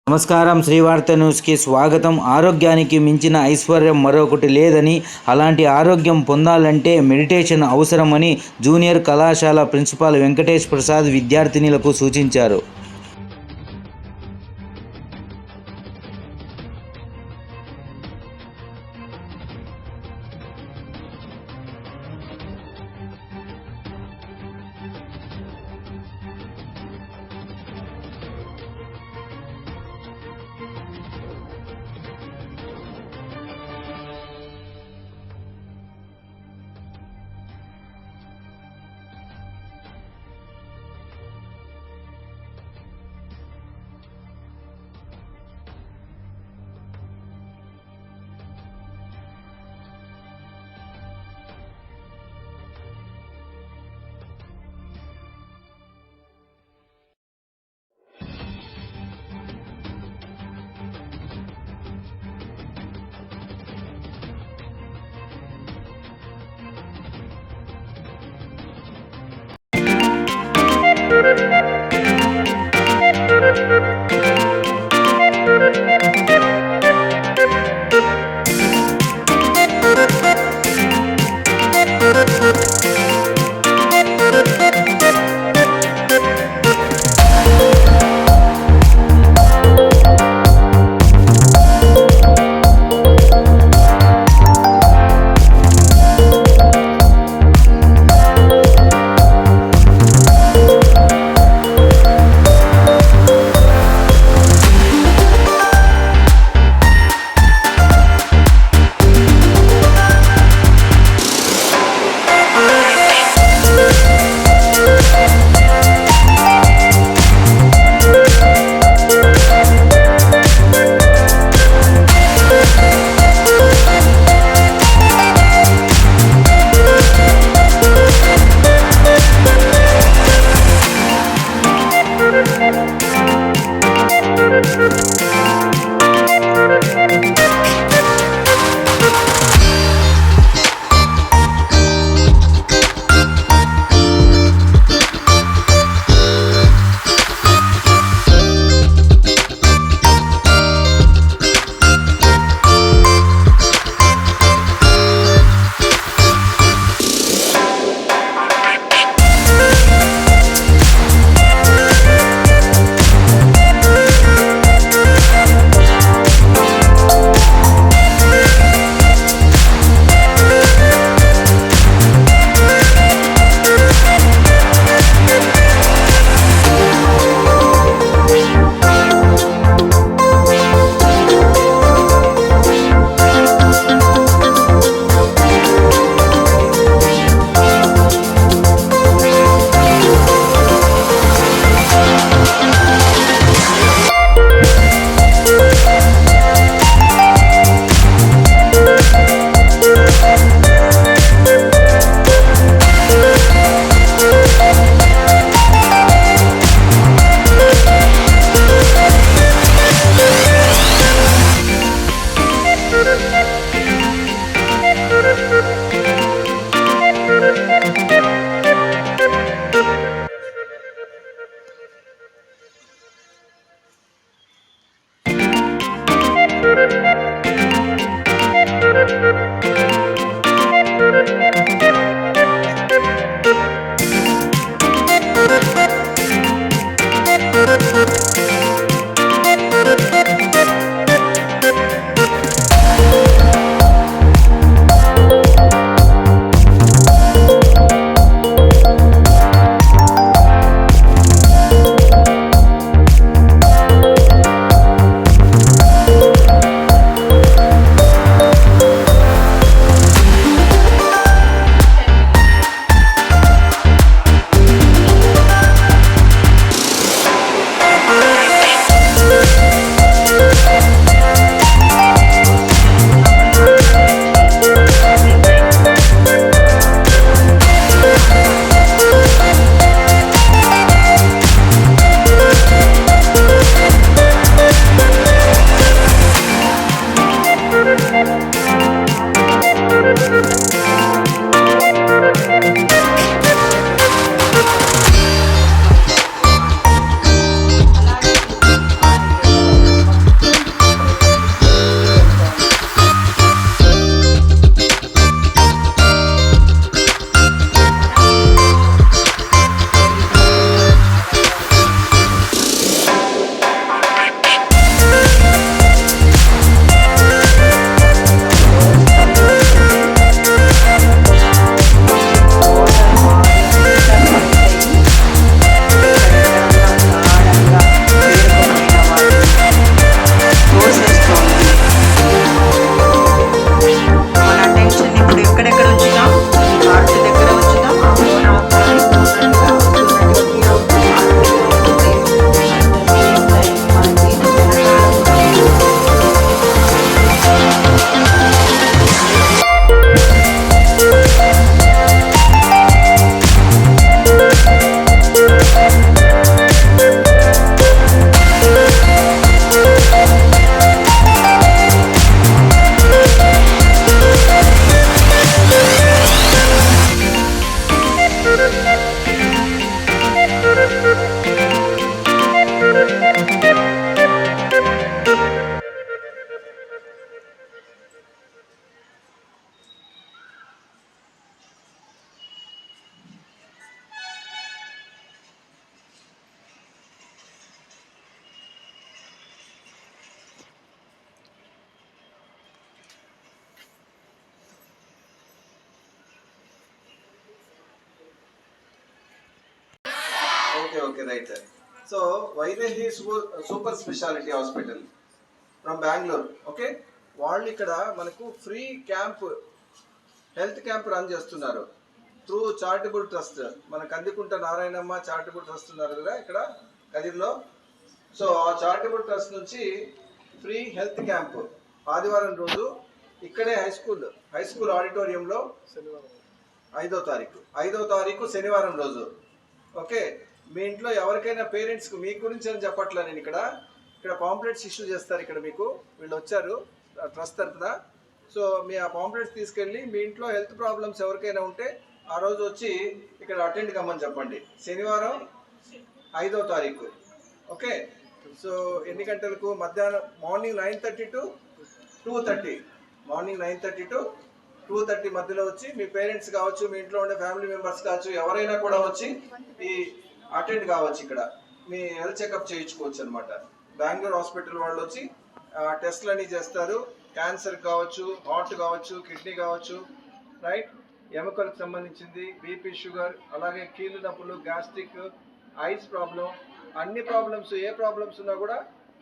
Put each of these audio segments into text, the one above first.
నమస్కారం. శ్రీవార్త న్యూస్కి స్వాగతం. ఆరోగ్యానికి మించిన ఐశ్వర్యం మరొకటి లేదని, అలాంటి ఆరోగ్యం పొందాలంటే మెడిటేషన్ అవసరమని జూనియర్ కళాశాల ప్రిన్సిపాల్ వెంకటేష్ ప్రసాద్ విద్యార్థినులకు సూచించారు. Okay right. So Vaidehi super speciality hospital from Bengaluru. Okay, వాళ్ళు ఇక్కడ మనకు free camp, health camp run చేస్తున్నారు త్రూ చారిటబుల్ ట్రస్ట్. మన కందికుంట నారాయణమ్మ చారిటబుల్ ట్రస్ట్ ఉన్నారు కదా ఇక్కడ కదిర్లో. సో ఆ చారిటబుల్ ట్రస్ట్ నుంచి ఫ్రీ హెల్త్ క్యాంప్ ఆదివారం రోజు ఇక్కడే హై స్కూల్ ఆడిటోరియంలో 5వ తారీఖు శనివారం రోజు. ఓకే, మీ ఇంట్లో ఎవరికైనా పేరెంట్స్కి మీ గురించి అని చెప్పట్లా నేను ఇక్కడ పాంప్లెట్స్ ఇష్యూ చేస్తారు. ఇక్కడ మీకు వీళ్ళు వచ్చారు ట్రస్ట్ తరఫున. సో మీ ఆ పాంప్లెట్స్ తీసుకెళ్ళి మీ ఇంట్లో హెల్త్ ప్రాబ్లమ్స్ ఎవరికైనా ఉంటే ఆ రోజు వచ్చి ఇక్కడ అటెండ్ కమ్మని చెప్పండి. శనివారం 5వ తారీఖు. ఓకే, సో ఎన్ని గంటలకు? మధ్యాహ్నం మార్నింగ్ 9:30 to 2:30. మార్నింగ్ 9:30 to 2:30 మధ్యలో వచ్చి మీ పేరెంట్స్ కావచ్చు, మీ ఇంట్లో ఉండే ఫ్యామిలీ మెంబర్స్ కావచ్చు, ఎవరైనా కూడా వచ్చి ఈ అటెండ్ కావచ్చు. ఇక్కడ మీ హెల్త్ చెకప్ చేయించుకోవచ్చు అనమాట. బెంగళూరు హాస్పిటల్ వాళ్ళు వచ్చి టెస్ట్లు అన్నీ చేస్తారు. క్యాన్సర్ కావచ్చు, హార్ట్ కావచ్చు, కిడ్నీ కావచ్చు, రైట్, ఎముకలకు సంబంధించింది, బీపీ, షుగర్, అలాగే కీళ్ళు నొప్పులు, గ్యాస్ట్రిక్, ఐస్ ప్రాబ్లం, అన్ని ప్రాబ్లమ్స్, ఏ ప్రాబ్లమ్స్ ఉన్నా కూడా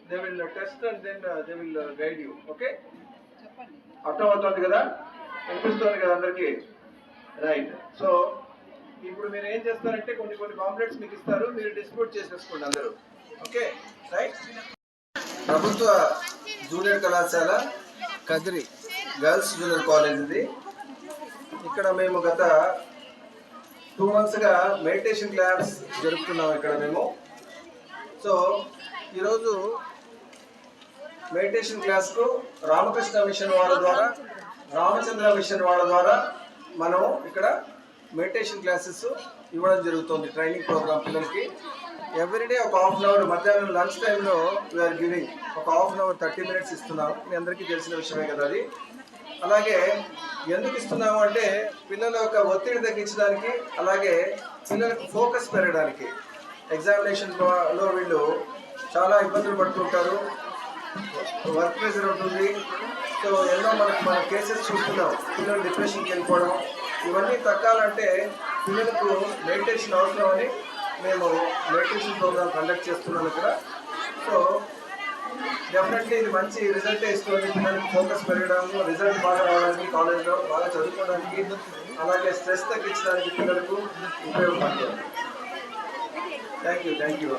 they will test and then they will guide you. Okay, అర్థమవుతుంది కదా, వినిపిస్తుంది కదా అందరికీ? రైట్. సో ఇప్పుడు మీరు ఏం చేస్తారంటే కొన్ని కాంప్లెక్స్ మీకు ఇస్తారు, మీరు డిస్ట్రిబ్యూట్ చేసేసుకోండి అందరూ. Okay right. ప్రభుత్వ జూనియర్ కళాశాల కదిరి గర్ల్స్ జూనియర్ కాలేజ్ ఇది. ఇక్కడ మేము గత 2 monthsగా మెడిటేషన్ క్లాస్ జరుపుతున్నాం ఇక్కడ మేము. సో ఈరోజు మెడిటేషన్ క్లాస్కు రామకృష్ణ మిషన్ వాళ్ళ ద్వారా, రామచంద్ర మిషన్ వాళ్ళ ద్వారా మనం ఇక్కడ మెడిటేషన్ క్లాసెస్ ఇవ్వడం జరుగుతుంది. ట్రైనింగ్ ప్రోగ్రామ్ పిల్లలకి ఎవ్రీడే ఒక 1/2 hour మధ్యాహ్నం లంచ్ టైంలో వీఆర్ గివింగ్ ఒక 1/2 hour 30 minutes ఇస్తున్నాం. మీ అందరికీ తెలిసిన విషయమే కదా అది. అలాగే ఎందుకు ఇస్తున్నాము అంటే పిల్లల యొక్క ఒత్తిడి తగ్గించడానికి, అలాగే పిల్లలకు ఫోకస్ పెరగడానికి. ఎగ్జామినేషన్లో వీళ్ళు చాలా ఇబ్బందులు పడుతుంటారు, వర్క్ ప్రెషర్ ఉంటుంది. సో ఎన్నో మన కేసెస్ చూస్తున్నాం, పిల్లలు డిప్రెషన్కి వెళ్ళిపోవడం. ఇవన్నీ తగ్గాలంటే పిల్లలకు మెడిటేషన్ అవసరం అని మేము మెడిటేషన్ ప్రోగ్రామ్ కండక్ట్ చేస్తున్నాం ఇక్కడ. సో డెఫినెట్లీ ఇది మంచి రిజల్ట్ ఇస్తుంది. పిల్లలకి ఫోకస్ పెరగడానికి, రిజల్ట్ బాగా రావడానికి, కాలేజ్లో బాగా చదువుకోవడానికి, అలాగే స్ట్రెస్ తగ్గించడానికి పిల్లలకు ఉపయోగపడుతుంది. Thank you.